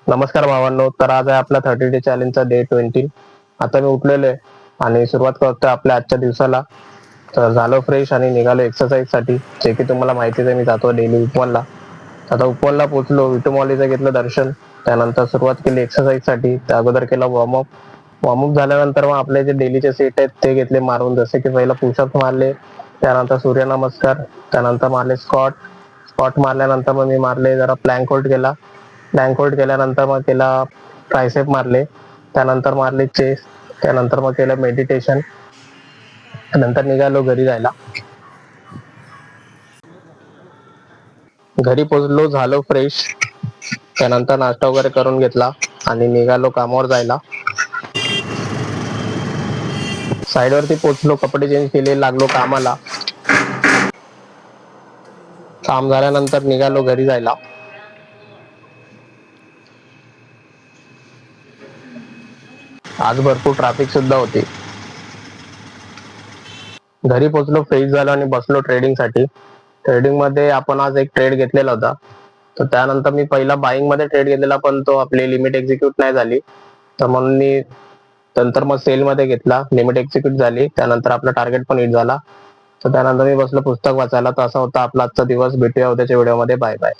नमस्कार भावांनो. तर आज आहे आपला 30 डे चॅलेंजचा डे 20. आता मी उठलेलो आहे आणि सुरुवात करतोय आपल्या आजच्या दिवसाला. तर झालो फ्रेश आणि निघालो एक्सरसाइज साठी, जे की तुम्हाला माहितीच आहे मी जातो डेली उपवनला. आता उपवनला पोहोचलो, विठुमाऊलीचं घेतलं दर्शन, त्यानंतर सुरुवात केली एक्सरसाइज साठी. त्या अगोदर केला वॉर्मअप. वॉर्मअप झाल्यानंतर मग आपले जे डेलीचे सेट आहेत ते घेतले मारून, जसे की पहिला पुशअप मारले, त्यानंतर सूर्यनमस्कार, त्यानंतर मारले स्क्वॉट. स्क्वॉट मारल्यानंतर मग मी मारले जरा प्लॅंक होल्ड केला. प्लॅंक होल्ड केल्यानंतर मग केला ट्रायसेप मारले, त्यानंतर मारले चेस्ट, त्यानंतर मग केलं मेडिटेशन. नंतर निघालो घरी जायला. घरी पोहोचलो, झालो फ्रेश, त्यानंतर नाश्ता वगैरे करून घेतला आणि निघालो कामावर जायला. साईडवरती पोहोचलो, कपडे चेंज केले, लागलो कामाला. काम झाल्यानंतर निघालो घरी जायला. आज भरपूर ट्रॅफिक सुद्धा होती. घरी पोहोचलो, फ्रेश झालो आणि बसलो ट्रेडिंग साठी. ट्रेडिंग मध्ये आपण आज एक ट्रेड घेतलेला होता. तर त्यानंतर मी पहिला बाईंग मध्ये ट्रेड घेतलेला, पण तो आपली लिमिट एक्झिक्यूट नाही झाली. तर म्हणून मी नंतर मग सेल मध्ये घेतला, लिमिट एक्झिक्यूट झाली, त्यानंतर आपला टार्गेट पण हिट झाला. तर त्यानंतर मी बसलो पुस्तक वाचायला. तर असा होता आपला आजचा दिवस. भेटूया उद्याच्या व्हिडिओमध्ये. Bye bye.